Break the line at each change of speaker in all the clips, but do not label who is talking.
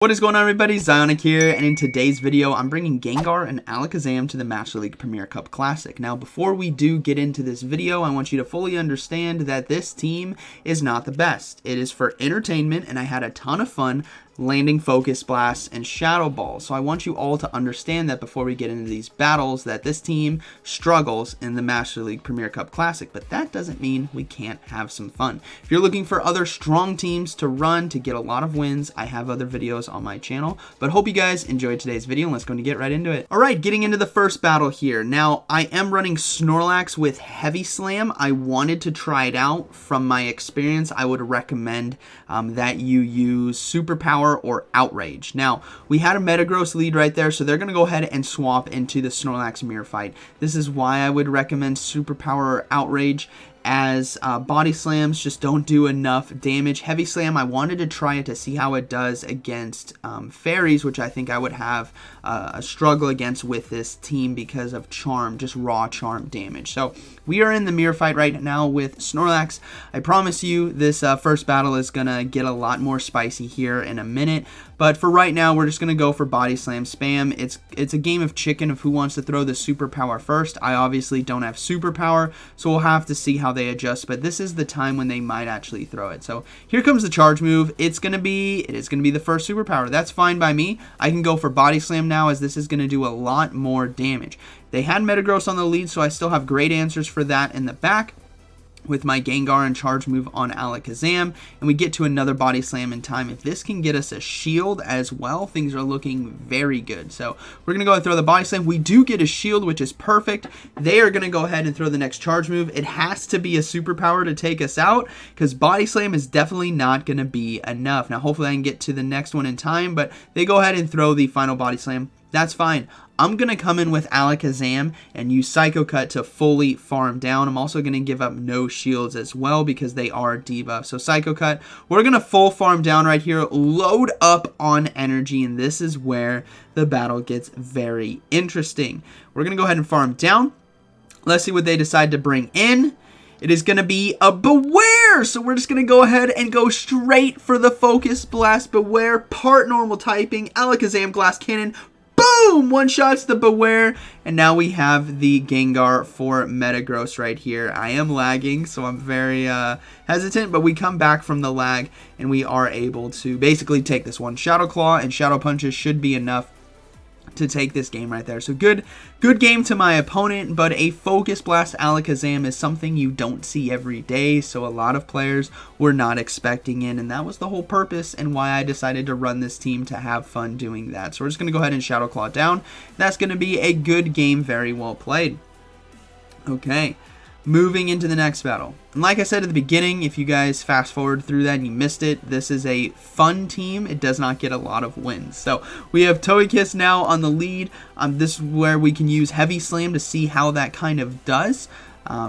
What is going on, everybody? ZyoniK here, and in today's video, I'm bringing Gengar and Alakazam to the Master League Premier Cup Classic. Now, before we do get into this video, I want you to fully understand that this team is not the best. It is for entertainment, and I had a ton of fun landing Focus Blasts and Shadow Balls. So I want you all to understand that before we get into these battles, that this team struggles in the Master League Premier Cup Classic, but that doesn't mean we can't have some fun. If you're looking for other strong teams to run to get a lot of wins, I have other videos on my channel, but hope you guys enjoyed today's video, and let's go and get right into it. All right, getting into the first battle here. Now, I am running Snorlax with Heavy Slam. I wanted to try it out. From my experience, I would recommend that you use Superpower or Outrage. Now, we had a Metagross lead right there, so they're going to go ahead and swap into the Snorlax Mirror Fight. This is why I would recommend Superpower or Outrage, as Body Slams just don't do enough damage. Heavy Slam, I wanted to try it to see how it does against Fairies, which I think I would have a struggle against with this team because of Charm, just raw Charm damage. So we are in the Mirror Fight right now with Snorlax. I promise you this first battle is going to get a lot more spicy here in a minute. But for right now, we're just going to go for Body Slam spam. It's a game of chicken of who wants to throw the Superpower first. I obviously don't have Superpower, so we'll have to see how they adjust. But this is the time when they might actually throw it. So here comes the charge move. It is going to be the first Superpower. That's fine by me. I can go for Body Slam now, as this is going to do a lot more damage. They had Metagross on the lead, so I still have great answers for that in the back with my Gengar and charge move on Alakazam, and we get to another Body Slam in time. If this can get us a shield as well, things are looking very good. So we're going to go ahead and throw the Body Slam. We do get a shield, which is perfect. They are going to go ahead and throw the next charge move. It has to be a Superpower to take us out, because Body Slam is definitely not going to be enough. Now, hopefully I can get to the next one in time, but they go ahead and throw the final Body Slam. That's fine. I'm going to come in with Alakazam and use Psycho Cut to fully farm down. I'm also going to give up no shields as well because they are debuffed. So Psycho Cut, we're going to full farm down right here, load up on energy, and this is where the battle gets very interesting. We're going to go ahead and farm down. Let's see what they decide to bring in. It is going to be a Beware, so we're just going to go ahead and go straight for the Focus Blast. Beware, part normal typing, Alakazam Glass Cannon. Boom! One shots the Beware, and now we have the Gengar for Metagross right here. I am lagging, so I'm very hesitant, but we come back from the lag, and we are able to basically take this one. Shadow Claw and Shadow Punches should be enough to take this game right there. So good game to my opponent, but a Focus Blast Alakazam is something you don't see every day, so a lot of players were not expecting it, and that was the whole purpose and why I decided to run this team, to have fun doing that. So we're just going to go ahead and Shadow Claw down. That's going to be a good game, very well played. Okay. Moving into the next battle. And like I said at the beginning, if you guys fast forward through that and you missed it, this is a fun team. It does not get a lot of wins. So we have Togekiss now on the lead. This is where we can use Heavy Slam to see how that kind of does.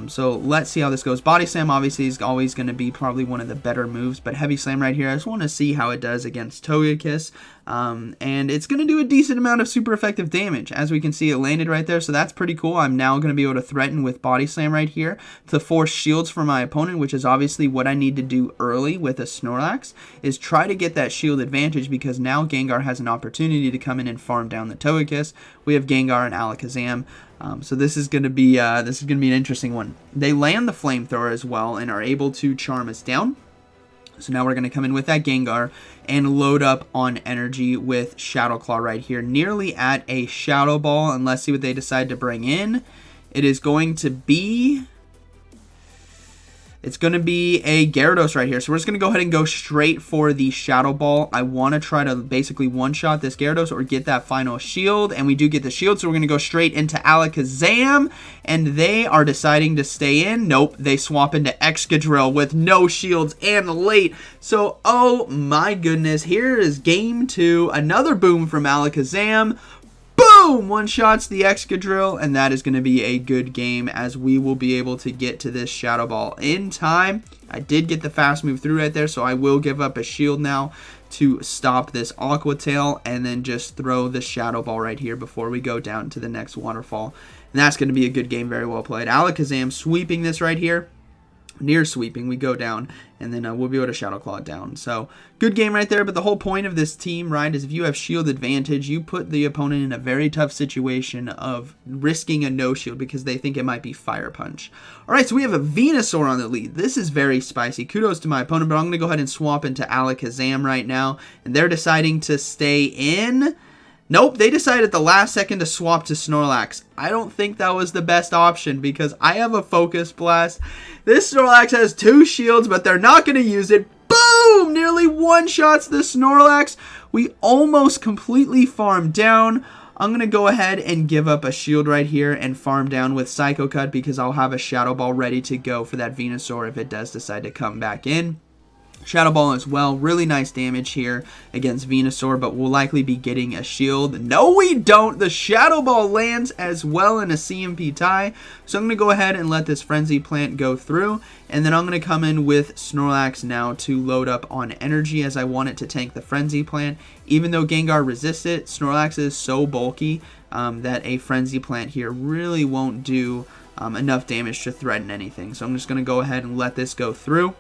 So let's see how this goes. Body Slam obviously is always going to be probably one of the better moves, but Heavy Slam right here, I just want to see how it does against Togekiss. And it's going to do a decent amount of super effective damage. As we can see, it landed right there, so that's pretty cool. I'm now going to be able to threaten with Body Slam right here to force shields for my opponent, which is obviously what I need to do early with a Snorlax, is try to get that shield advantage, because now Gengar has an opportunity to come in and farm down the Togekiss. We have Gengar and Alakazam. So this is going to be an interesting one. They land the Flamethrower as well and are able to charm us down. So now we're going to come in with that Gengar and load up on energy with Shadow Claw right here, nearly at a Shadow Ball. And let's see what they decide to bring in. It is going to be a Gyarados right here. So we're just going to go ahead and go straight for the Shadow Ball. I want to try to basically one-shot this Gyarados or get that final shield. And we do get the shield, so we're going to go straight into Alakazam. And they are deciding to stay in. Nope, they swap into Excadrill with no shields and late. So, oh my goodness, here is game 2. Another boom from Alakazam. Boom! One shots the Excadrill, and that is going to be a good game, as we will be able to get to this Shadow Ball in time. I did get the fast move through right there, so I will give up a shield now to stop this Aqua Tail, and then just throw the Shadow Ball right here before we go down to the next waterfall. And that's going to be a good game, very well played. Alakazam sweeping this right here. near sweeping, we go down, and then we'll be able to Shadow Claw down. So good game right there. But the whole point of this team, right, is if you have shield advantage, you put the opponent in a very tough situation of risking a no shield because they think it might be Fire Punch. All right, so we have a Venusaur on the lead. This is very spicy. Kudos to my opponent, but I'm going to go ahead and swap into Alakazam right now, and they're deciding to stay in. Nope, they decided at the last second to swap to Snorlax. I don't think that was the best option because I have a Focus Blast. This Snorlax has 2 shields, but they're not going to use it. Boom! Nearly one-shots the Snorlax. We almost completely farmed down. I'm going to go ahead and give up a shield right here and farm down with Psycho Cut because I'll have a Shadow Ball ready to go for that Venusaur if it does decide to come back in. Shadow Ball as well. Really nice damage here against Venusaur, but we'll likely be getting a shield. No, we don't. The Shadow Ball lands as well in a CMP tie. So I'm going to go ahead and let this Frenzy Plant go through. And then I'm going to come in with Snorlax now to load up on energy as I want it to tank the Frenzy Plant. Even though Gengar resists it, Snorlax is so bulky that a Frenzy Plant here really won't do enough damage to threaten anything. So I'm just going to go ahead and let this go through.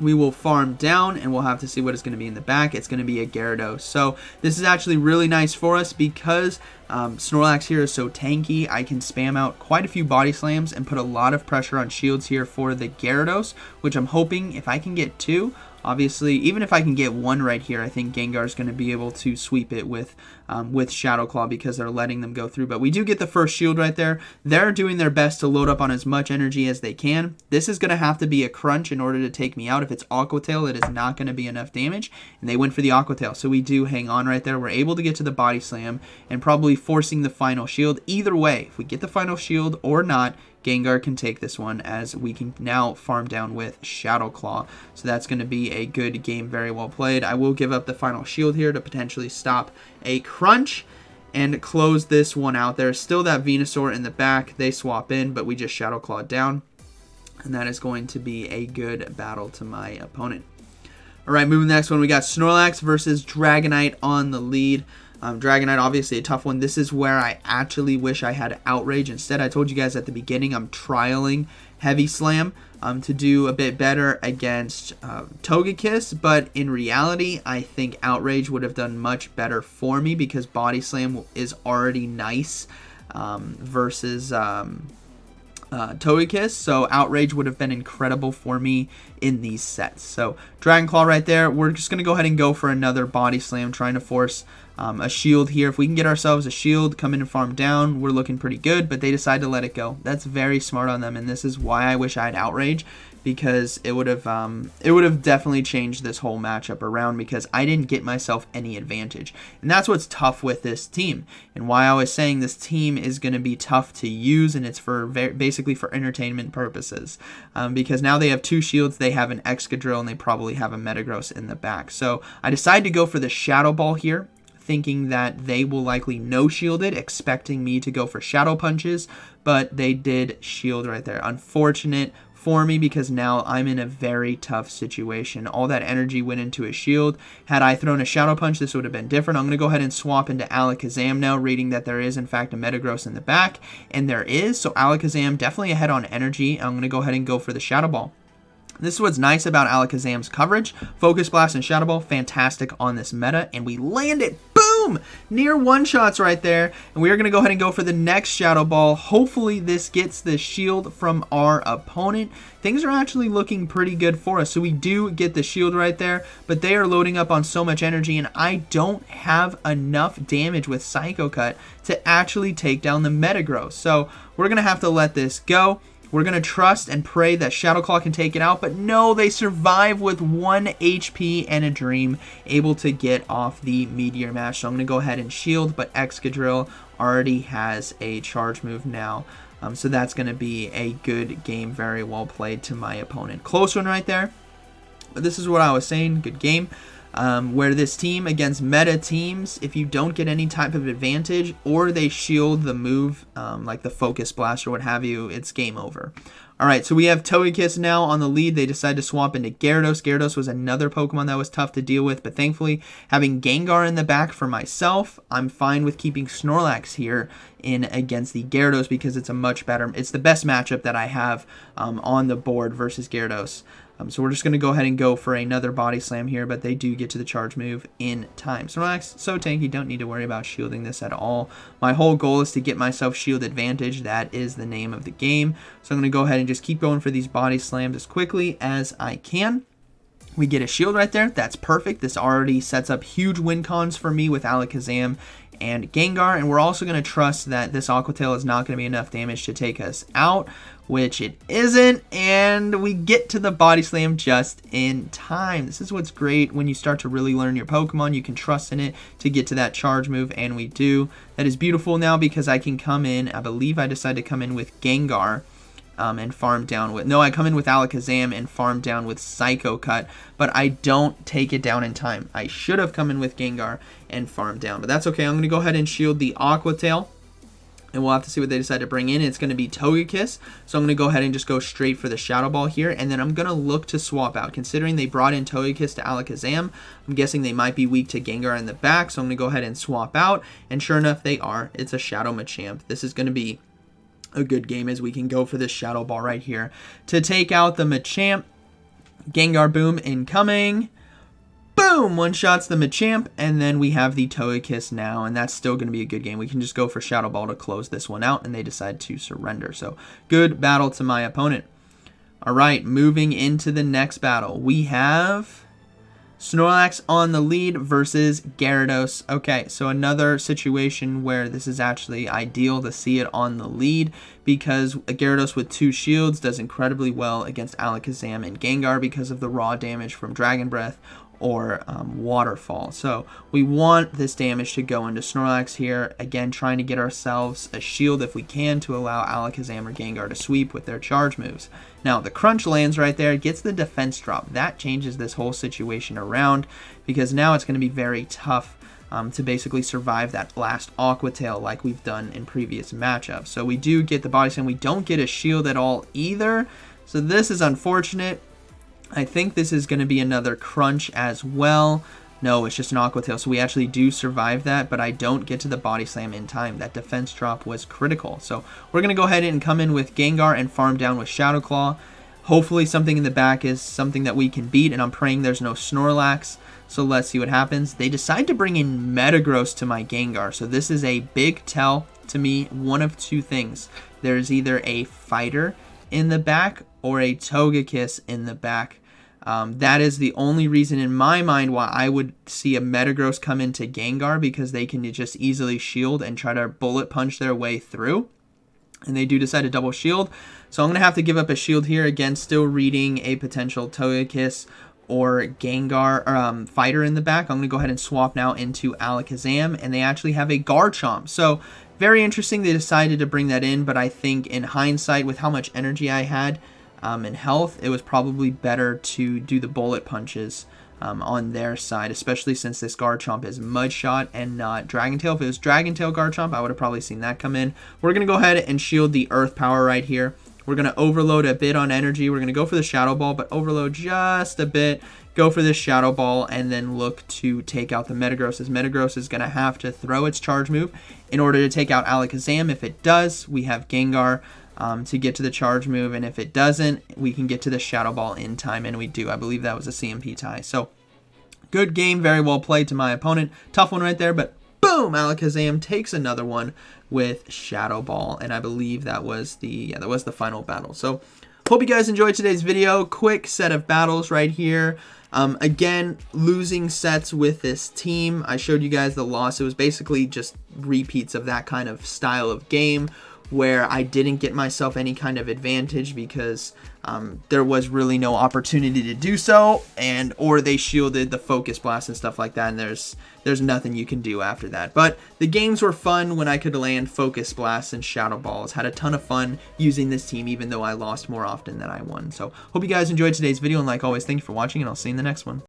We will farm down, and we'll have to see what it's going to be in the back. It's going to be a Gyarados. So this is actually really nice for us because Snorlax here is so tanky. I can spam out quite a few body slams and put a lot of pressure on shields here for the Gyarados, which I'm hoping if I can get 2, obviously, even if I can get 1 right here, I think Gengar is going to be able to sweep it with Shadow Claw because they're letting them go through. But we do get the first shield right there. They're doing their best to load up on as much energy as they can. This is going to have to be a crunch in order to take me out. If it's Aqua Tail, it is not going to be enough damage, and they went for the Aqua Tail. So we do hang on right there. We're able to get to the Body Slam and probably forcing the final shield. Either way, if we get the final shield or not, Gengar can take this one as we can now farm down with Shadow Claw. So that's going to be a good game, very well played. I will give up the final shield here to potentially stop a crunch and close this one out. There's still that Venusaur in the back. They swap in, but we just Shadow Claw down. And that is going to be a good battle to my opponent. Alright, moving to the next one, we got Snorlax versus Dragonite on the lead. Dragonite, obviously a tough one. This is where I actually wish I had Outrage. Instead, I told you guys at the beginning, I'm trialing Heavy Slam to do a bit better against Togekiss. But in reality, I think Outrage would have done much better for me because Body Slam is already nice versus Togekiss. So Outrage would have been incredible for me in these sets. So Dragon Claw right there. We're just going to go ahead and go for another Body Slam, trying to force a shield here. If we can get ourselves a shield, come in and farm down, we're looking pretty good, but they decide to let it go. That's very smart on them, and this is why I wish I had Outrage, because it would have definitely changed this whole matchup around because I didn't get myself any advantage. And that's what's tough with this team, and why I was saying this team is going to be tough to use, and it's for basically for entertainment purposes. Because now they have 2 shields, they have an Excadrill, and they probably have a Metagross in the back. So I decided to go for the Shadow Ball here, thinking that they will likely no-shield it, expecting me to go for Shadow Punches, but they did shield right there. Unfortunate for me because now I'm in a very tough situation. All that energy went into a shield. Had I thrown a Shadow Punch, this would have been different. I'm going to go ahead and swap into Alakazam now, reading that there is in fact a Metagross in the back, and there is, so Alakazam definitely ahead on energy. I'm going to go ahead and go for the Shadow Ball. This is what's nice about Alakazam's coverage. Focus Blast and Shadow Ball, fantastic on this meta, and we land it. Boom! Near one-shots right there, and we are going to go ahead and go for the next Shadow Ball. Hopefully this gets the shield from our opponent. Things are actually looking pretty good for us, so we do get the shield right there, but they are loading up on so much energy, and I don't have enough damage with Psycho Cut to actually take down the Metagross, so we're going to have to let this go. We're going to trust and pray that Shadow Claw can take it out, but no, they survive with 1 HP and a Dream, able to get off the Meteor Mash. So I'm going to go ahead and shield, but Excadrill already has a charge move now. So that's going to be a good game, very well played to my opponent. Close one right there, but this is what I was saying, good game. Where this team against meta teams, if you don't get any type of advantage or they shield the move like the Focus Blast or what have you, it's game over. Alright, so we have Togekiss now on the lead. They decided to swap into Gyarados. Gyarados was another Pokemon that was tough to deal with, but thankfully, having Gengar in the back for myself, I'm fine with keeping Snorlax here in against the Gyarados because it's a much better, it's the best matchup that I have on the board versus Gyarados. So we're just going to go ahead and go for another Body Slam here, but they do get to the charge move in time. Snorlax, so tanky, don't need to worry about shielding this at all. My whole goal is to get myself shield advantage. That is the name of the game. So I'm going to go ahead and just keep going for these Body Slams as quickly as I can. We get a shield right there. That's perfect. This already sets up huge win cons for me with Alakazam and Gengar, and we're also going to trust that this Aqua Tail is not going to be enough damage to take us out, which it isn't, and we get to the Body Slam just in time. This is what's great when you start to really learn your Pokemon. You can trust in it to get to that charge move, and we do. That is beautiful now because I can come in, I believe I decided to come in with Gengar, and farm down with, no, I come in with Alakazam and farm down with Psycho Cut, but I don't take it down in time. I should have come in with Gengar and farm down, but that's okay. I'm going to go ahead and shield the Aqua Tail, and we'll have to see what they decide to bring in. It's going to be Togekiss, so I'm going to go ahead and just go straight for the Shadow Ball here, and then I'm going to look to swap out. Considering they brought in Togekiss to Alakazam, I'm guessing they might be weak to Gengar in the back, so I'm going to go ahead and swap out, and sure enough, they are. It's a Shadow Machamp. This is going to be a good game as we can go for this Shadow Ball right here to take out the Machamp. Gengar Boom incoming. Boom! One-shots the Machamp, and then we have the Togekiss now, and that's still going to be a good game. We can just go for Shadow Ball to close this one out, and they decide to surrender. So, good battle to my opponent. Alright, moving into the next battle. We have Snorlax on the lead versus Gyarados. Okay, so another situation where this is actually ideal to see it on the lead because Gyarados with 2 shields does incredibly well against Alakazam and Gengar because of the raw damage from Dragon Breath or Waterfall. So we want this damage to go into Snorlax here. Again, trying to get ourselves a shield if we can to allow Alakazam or Gengar to sweep with their charge moves. Now, the crunch lands right there, gets the defense drop. That changes this whole situation around because now it's going to be very tough to basically survive that last Aqua Tail like we've done in previous matchups. So we do get the Body Slam. We don't get a shield at all either. So this is unfortunate. I think this is going to be another crunch as well. No, it's just an Aqua Tail, so we actually do survive that, but I don't get to the Body Slam in time. That defense drop was critical. So we're going to go ahead and come in with Gengar and farm down with Shadow Claw. Hopefully something in the back is something that we can beat, and I'm praying there's no Snorlax. So let's see what happens. They decide to bring in Metagross to my Gengar, so this is a big tell to me. One of two things. There's either a fighter in the back or a Togekiss in the back. That is the only reason in my mind why I would see a Metagross come into Gengar, because they can just easily shield and try to bullet punch their way through. And they do decide to double shield. So I'm going to have to give up a shield here. Again, still reading a potential Togekiss or Gengar fighter in the back. I'm going to go ahead and swap now into Alakazam. And they actually have a Garchomp. So very interesting. They decided to bring that in. But I think in hindsight, with how much energy I had and health, it was probably better to do the bullet punches on their side, especially since this Garchomp is Mudshot and not Dragon Tail. If it was Dragon Tail Garchomp, I would have probably seen that come in. We're going to go ahead and shield the Earth Power right here. We're going to overload a bit on energy. We're going to go for the Shadow Ball, but overload just a bit. Go for this Shadow Ball and then look to take out the Metagross, as Metagross is going to have to throw its charge move in order to take out Alakazam. If it does, we have Gengar to get to the charge move, and if it doesn't, we can get to the Shadow Ball in time, and we do. I believe that was a CMP tie. So good game, very well played to my opponent. Tough one right there, but boom, Alakazam takes another one with Shadow Ball, and I believe that was the final battle. So hope you guys enjoyed today's video. Quick set of battles right here. Again, losing sets with this team. I showed you guys the loss. It was basically just repeats of that kind of style of game, where I didn't get myself any kind of advantage because there was really no opportunity to do so, or they shielded the Focus Blast and stuff like that, and there's nothing you can do after that. But the games were fun when I could land Focus Blasts and Shadow Balls. Had a ton of fun using this team, even though I lost more often than I won. So hope you guys enjoyed today's video, and like always, thank you for watching, and I'll see you in the next one.